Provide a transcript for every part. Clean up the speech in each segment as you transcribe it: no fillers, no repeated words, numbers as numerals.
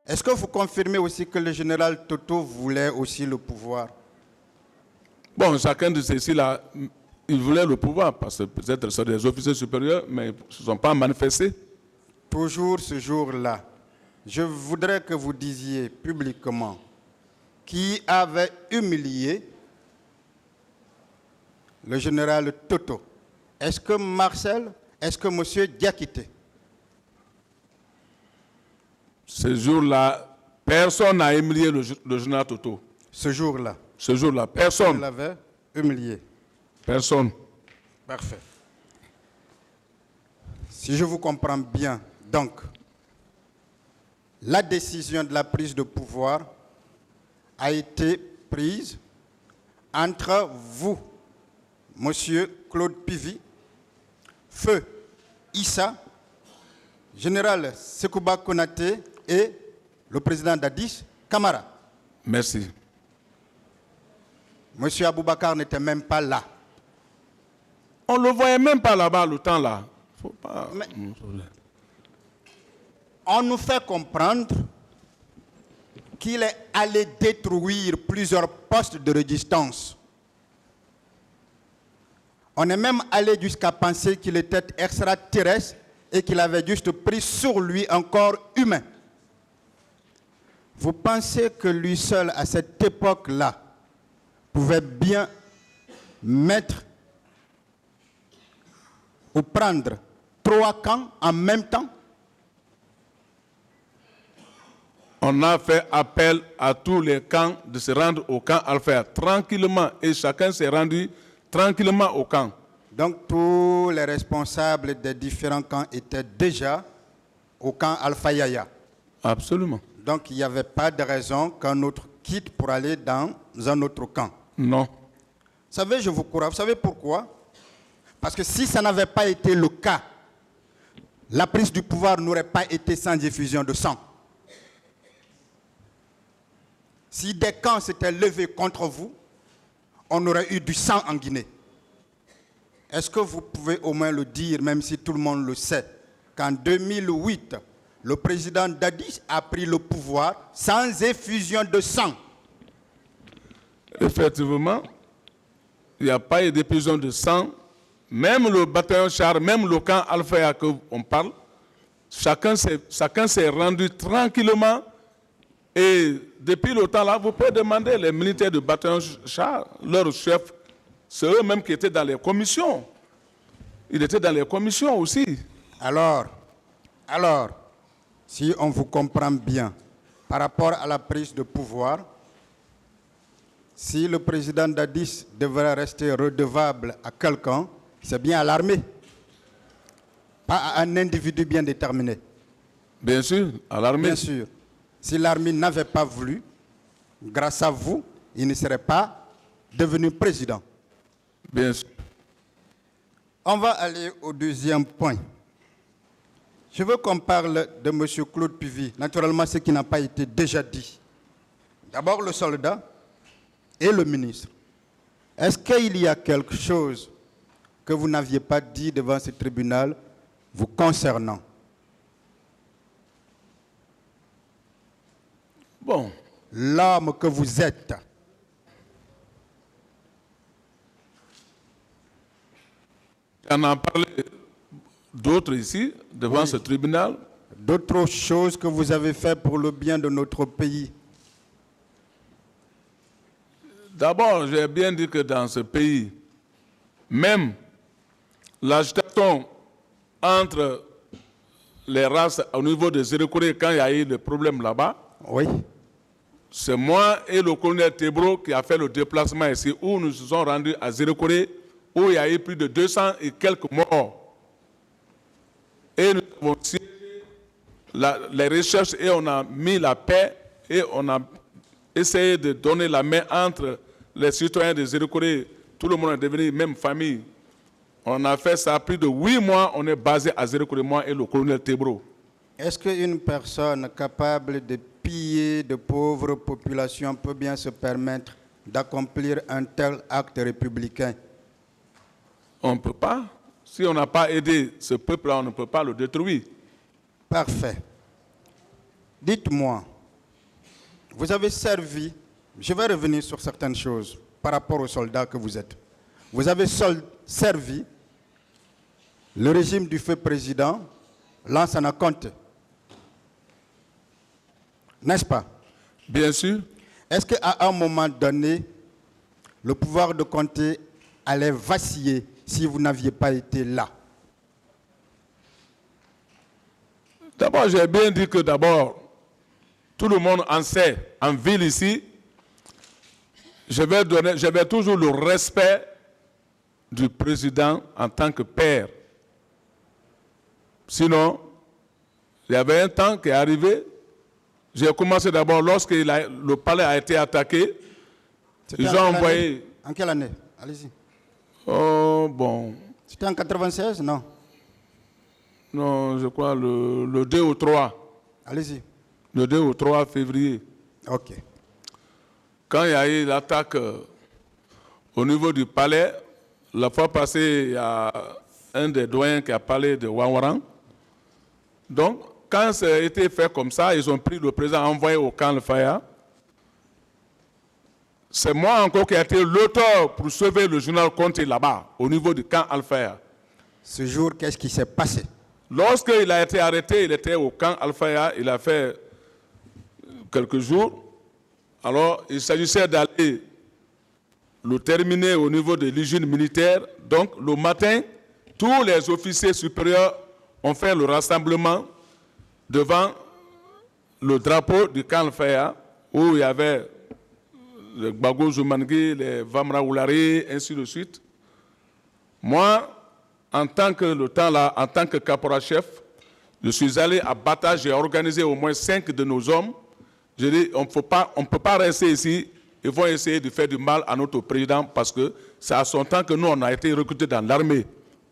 Est-ce que vous confirmez aussi que le général Toto voulait aussi le pouvoir? Bon, chacun de ceux-ci-là, ils voulaient le pouvoir, parce que peut-être sont des officiers supérieurs, mais ils ne se sont pas manifestés. Toujours ce jour-là, je voudrais que vous disiez publiquement qui avait humilié le général Toto. Est-ce que Marcel? Est-ce que M. Diakité? Ce jour-là, personne n'a humilié le général Toto. Ce jour-là? Ce jour-là, Il personne. l'avait humilié. Personne. Parfait. Si je vous comprends bien, donc, la décision de la prise de pouvoir a été prise entre vous, Monsieur Claude Pivy, Feu Issa, Général Sekouba Konaté et le président Dadis Camara. Merci. Monsieur Aboubakar n'était même pas là. On ne le voyait même pas là-bas, le temps là. Faut pas... Mais on nous fait comprendre qu'il est allé détruire plusieurs postes de résistance. On est même allé jusqu'à penser qu'il était extraterrestre et qu'il avait juste pris sur lui un corps humain. Vous pensez que lui seul, à cette époque-là, pouvait bien mettre ou prendre 3 camps en même temps? On a fait appel à tous les camps de se rendre au camp Alpha tranquillement et chacun s'est rendu tranquillement au camp. Donc tous les responsables des différents camps étaient déjà au camp Alpha Yaya. Absolument. Donc il n'y avait pas de raison qu'un autre quitte pour aller dans un autre camp. Non. Vous savez, je vous crois. Vous savez pourquoi? Parce que si ça n'avait pas été le cas, la prise du pouvoir n'aurait pas été sans effusion de sang. Si des camps s'étaient levés contre vous, on aurait eu du sang en Guinée. Est-ce que vous pouvez au moins le dire, même si tout le monde le sait, qu'en 2008, le président Dadis a pris le pouvoir sans effusion de sang? Effectivement, il n'y a pas eu d'effusion de sang. Même le bataillon char, même le camp Alpha qu'on parle, chacun s'est rendu tranquillement. Et depuis le temps là, vous pouvez demander les militaires du bataillon char, leur chef, c'est eux-mêmes qui étaient dans les commissions. Ils étaient dans les commissions aussi. Alors, si on vous comprend bien, par rapport à la prise de pouvoir, si le président Dadis devrait rester redevable à quelqu'un, c'est bien à l'armée, pas à un individu bien déterminé. Bien sûr, à l'armée. Bien sûr. Si l'armée n'avait pas voulu, grâce à vous, il ne serait pas devenu président. Bien sûr. On va aller au deuxième point. Je veux qu'on parle de M. Claude Pivy. Naturellement, ce qui n'a pas été déjà dit. D'abord, le soldat et le ministre. Est-ce qu'il y a quelque chose que vous n'aviez pas dit devant ce tribunal vous concernant? Bon. L'homme que vous êtes. On en parlé d'autres ici, devant ce tribunal. D'autres choses que vous avez fait pour le bien de notre pays. D'abord, j'ai bien dit que dans ce pays, même l'agitation entre les races au niveau de Zérekoré, quand il y a eu des problèmes là-bas, oui. C'est moi et le colonel Tebro qui a fait le déplacement ici, où nous nous sommes rendus à Zérekoré, où il y a eu plus de 200 et quelques morts. Et nous avons signé les recherches et on a mis la paix et on a essayé de donner la main entre les citoyens de Zérekoré. Tout le monde est devenu même famille. On a fait ça plus de 8 mois, on est basé à Zérekoré, moi et le colonel Tebro. Est-ce qu'une personne capable de piller de pauvres populations peut bien se permettre d'accomplir un tel acte républicain? On ne peut pas. Si on n'a pas aidé ce peuple-là, on ne peut pas le détruire. Parfait. Dites-moi, Vous avez servi, je vais revenir sur certaines choses par rapport aux soldats que vous êtes. Vous avez servi le régime du feu président Lansana Conté. N'est-ce pas? Bien sûr. Est-ce qu'à un moment donné, le pouvoir de Conté allait vaciller si vous n'aviez pas été là? D'abord, j'ai bien dit que d'abord, tout le monde en sait, en ville ici, je vais toujours le respect du président en tant que père. Sinon, il y avait un temps qui est arrivé, j'ai commencé d'abord, lorsque le palais a été attaqué, ils ont envoyé... En quelle année? Allez-y. Oh, bon. C'était en 96, non? Non, je crois le 2 ou 3. Allez-y. Le 2 ou 3 février. Ok. Quand il y a eu l'attaque au niveau du palais, la fois passée, il y a un des doyens qui a parlé de Wanwaran. Donc, quand ça a été fait comme ça, ils ont pris le président envoyé au camp Al-Faya. C'est moi encore qui ai été l'auteur pour sauver le journal Conté là-bas, au niveau du camp Al-Faya. Ce jour, qu'est-ce qui s'est passé? Lorsqu'il a été arrêté, il était au camp Al-Faya, il a fait quelques jours. Alors, il s'agissait d'aller le terminer au niveau de l'hygiène militaire. Donc, le matin, tous les officiers supérieurs ont fait le rassemblement devant le drapeau du camp Al-Faya, où il y avait les Gbago Zoumangui, les Vamra Oulari, ainsi de suite. Moi, en tant que caporal-chef, je suis allé à Bata, j'ai organisé au moins 5 de nos hommes. J'ai dit, on ne peut pas rester ici, ils vont essayer de faire du mal à notre président parce que c'est à son temps que nous, on a été recrutés dans l'armée.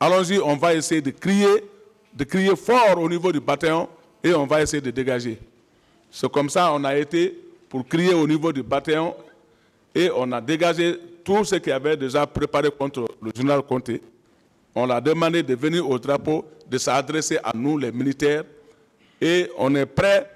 Allons-y, on va essayer de crier fort au niveau du bataillon et on va essayer de dégager. C'est comme ça on a été pour crier au niveau du bataillon et on a dégagé tout ce qui avait déjà préparé contre le général Conté. On l'a demandé de venir au drapeau, de s'adresser à nous, les militaires, et on est prêt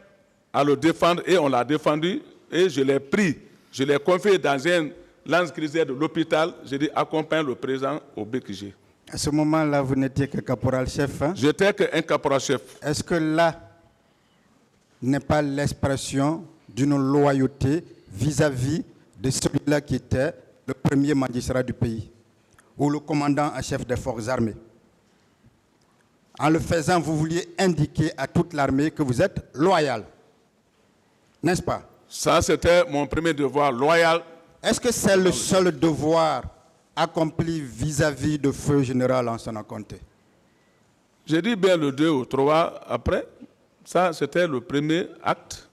à le défendre, et on l'a défendu, et je l'ai pris, je l'ai confié dans un lance-grisère de l'hôpital, j'ai dit accompagne le président au BKG. À ce moment-là, vous n'étiez que caporal-chef, hein? J'étais qu'un caporal-chef. Est-ce que là n'est pas l'expression d'une loyauté vis-à-vis de celui-là qui était le premier magistrat du pays, ou le commandant en chef des forces armées? En le faisant, vous vouliez indiquer à toute l'armée que vous êtes loyal, n'est-ce pas? Ça, c'était mon premier devoir, loyal. Est-ce que c'est le seul devoir accompli vis-à-vis de feu général Lansana Conté? J'ai dit bien le 2 ou 3 après. Ça, c'était le premier acte.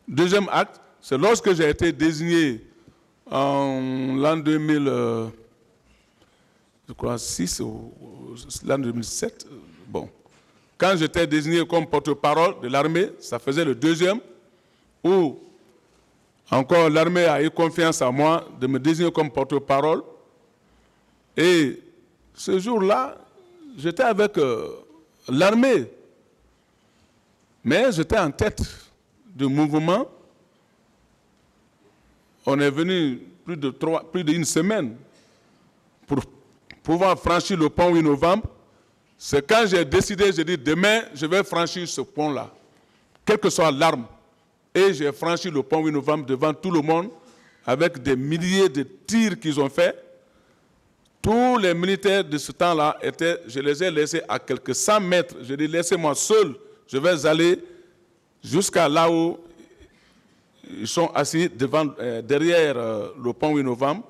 Deuxième acte, c'est lorsque j'ai été désigné en l'an 2000, je crois 6 ou l'an 2007. Bon. Quand j'étais désigné comme porte-parole de l'armée, ça faisait le deuxième, où encore l'armée a eu confiance en moi de me désigner comme porte-parole. Et ce jour-là, j'étais avec l'armée, mais j'étais en tête du mouvement. On est venu plus d'une semaine pour pouvoir franchir le pont 8 novembre. C'est quand j'ai décidé, j'ai dit demain, je vais franchir ce pont-là, quelle que soit l'arme. Et j'ai franchi le pont 8 novembre devant tout le monde, avec des milliers de tirs qu'ils ont faits. Tous les militaires de ce temps-là, je les ai laissés à quelques 100 mètres. Je dis, laissez-moi seul, je vais aller jusqu'à là où ils sont assis derrière le pont 8 novembre.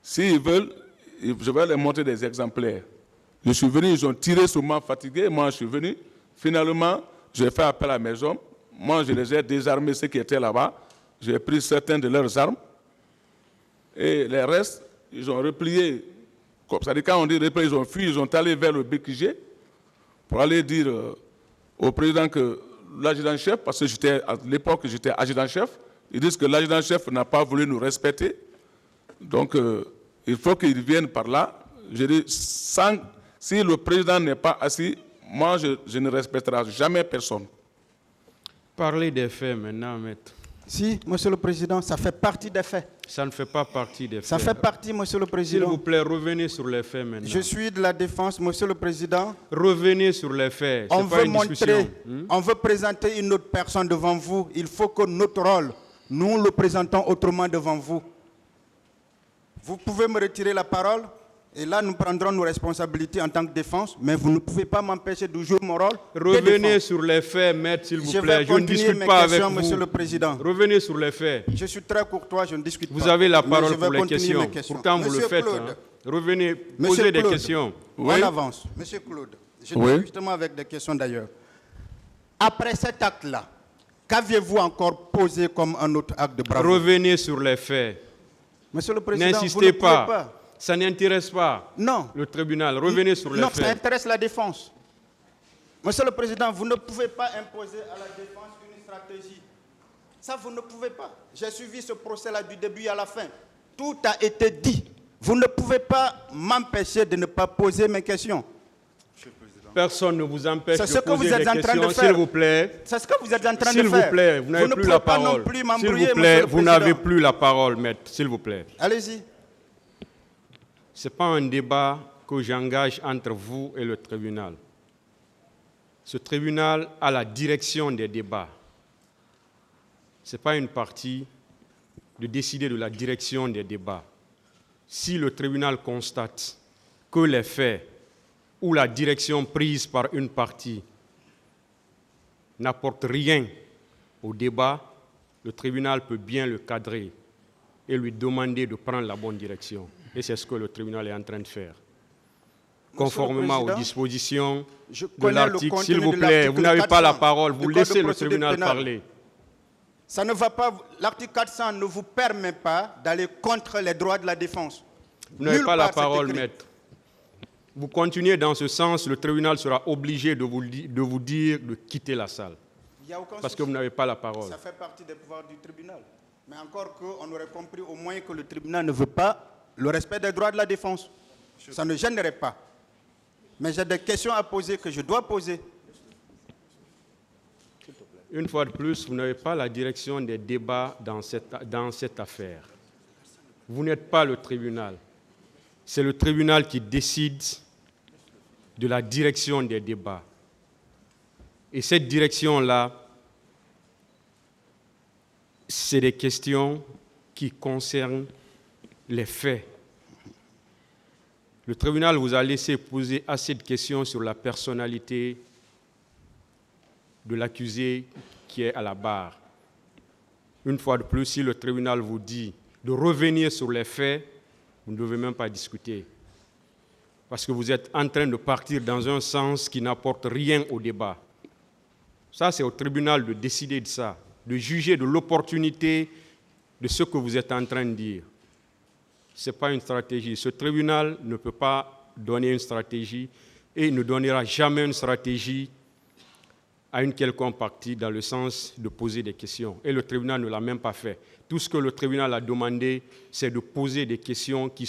S'ils veulent, je vais leur montrer des exemplaires. Je suis venu, ils ont tiré sur moi fatigué, moi je suis venu. Finalement, j'ai fait appel à mes hommes. Moi, je les ai désarmés, ceux qui étaient là-bas. J'ai pris certaines de leurs armes. Et les restes, ils ont replié. C'est-à-dire, quand on dit replié, ils ont fui, ils sont allés vers le BKG pour aller dire au président que l'adjudant-chef, parce que à l'époque, j'étais adjudant-chef, ils disent que l'adjudant-chef n'a pas voulu nous respecter. Donc, il faut qu'ils viennent par là. Je dis, si le président n'est pas assis, moi, je ne respecterai jamais personne. Parlez des faits maintenant, maître. Si, Monsieur le Président, ça fait partie des faits. Ça ne fait pas partie des faits. Ça fait partie, Monsieur le S'il Président. vous plaît, revenez sur les faits maintenant. Je suis de la défense, Monsieur le Président. Revenez sur les faits. On C'est pas veut une montrer, discussion. on veut présenter une autre personne devant vous. Il faut que notre rôle, nous le présentons autrement devant vous. Vous pouvez me retirer la parole et là nous prendrons nos responsabilités en tant que défense, mais vous ne pouvez pas m'empêcher de jouer mon rôle. Revenez sur les faits, maître, s'il vous plaît. Je ne discute pas avec vous. Monsieur le Président. Revenez sur les faits. Je suis très courtois, je ne discute pas. Vous avez la Mais parole je vais pour les continuer questions. mes questions. Pourtant, vous le Monsieur faites. Claude, Hein. Revenez, Monsieur posez des Claude, questions. On Oui. avance. Monsieur Claude, je Oui. dis justement avec des questions d'ailleurs. Après cet acte-là, qu'aviez-vous encore posé comme un autre acte de bravoure? Revenez sur les faits. Monsieur le Président, vous ne N'insistez pouvez pas. Ça n'intéresse pas Non. le tribunal. Revenez sur les Non, ça faits. intéresse la défense. Monsieur le Président, vous ne pouvez pas imposer à la défense une stratégie. Ça, vous ne pouvez pas. J'ai suivi ce procès-là du début à la fin. Tout a été dit. Vous ne pouvez pas m'empêcher de ne pas poser mes questions. Personne ne vous empêche C'est ce de que vous poser êtes des en train de questions, faire. s'il vous plaît. C'est ce que vous êtes en train de S'il faire. vous plaît, vous n'avez ne plus la pouvez pas non parole. plus S'il m'embrouiller, vous plaît, Monsieur le vous n'avez Président. plus la parole, maître. S'il vous plaît. Allez-y. Ce n'est pas un débat que j'engage entre vous et le tribunal. Ce tribunal a la direction des débats. Ce n'est pas une partie de décider de la direction des débats. Si le tribunal constate que les faits ou la direction prise par une partie n'apportent rien au débat, le tribunal peut bien le cadrer et lui demander de prendre la bonne direction. Et c'est ce que le tribunal est en train de faire. Conformément aux Président, dispositions je de connais le l'article, contenu s'il vous de plaît, l'article vous n'avez pas la 400 parole, du vous Code laissez de le procédure tribunal pénale. parler. Ça ne va pas. L'article 400 ne vous permet pas d'aller contre les droits de la défense. Vous n'avez Nulle pas la part, c'est parole, écrit. maître. Vous continuez dans ce sens, le tribunal sera obligé de vous dire de quitter la salle. Il y a aucun Parce que souci. vous n'avez pas la parole. Ça fait partie des pouvoirs du tribunal. Mais encore qu'on aurait compris au moins que le tribunal ne veut pas le respect des droits de la défense. Ça ne gênerait pas. Mais j'ai des questions à poser que je dois poser. Une fois de plus, vous n'avez pas la direction des débats dans cette affaire. Vous n'êtes pas le tribunal. C'est le tribunal qui décide de la direction des débats. Et cette direction-là, c'est des questions qui concernent les faits. Le tribunal vous a laissé poser assez de questions sur la personnalité de l'accusé qui est à la barre. Une fois de plus, si le tribunal vous dit de revenir sur les faits, vous ne devez même pas discuter. Parce que vous êtes en train de partir dans un sens qui n'apporte rien au débat. Ça, c'est au tribunal de décider de ça, de juger de l'opportunité de ce que vous êtes en train de dire. Ce n'est pas une stratégie. Ce tribunal ne peut pas donner une stratégie et ne donnera jamais une stratégie à une quelconque partie dans le sens de poser des questions. Et le tribunal ne l'a même pas fait. Tout ce que le tribunal a demandé, c'est de poser des questions qui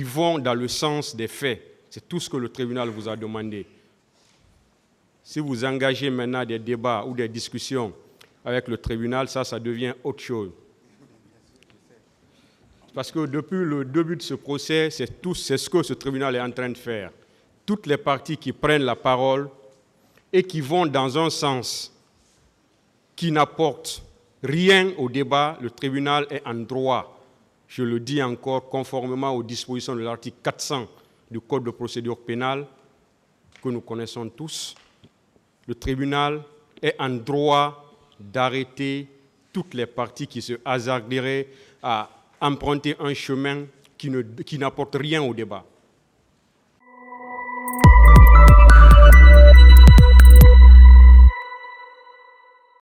vont dans le sens des faits. C'est tout ce que le tribunal vous a demandé. Si vous engagez maintenant des débats ou des discussions avec le tribunal, ça devient autre chose. Parce que depuis le début de ce procès, c'est ce que ce tribunal est en train de faire. Toutes les parties qui prennent la parole et qui vont dans un sens qui n'apporte rien au débat, le tribunal est en droit, je le dis encore, conformément aux dispositions de l'article 400 du Code de procédure pénale, que nous connaissons tous, le tribunal est en droit d'arrêter toutes les parties qui se hasarderaient à emprunter un chemin qui n'apporte rien au débat.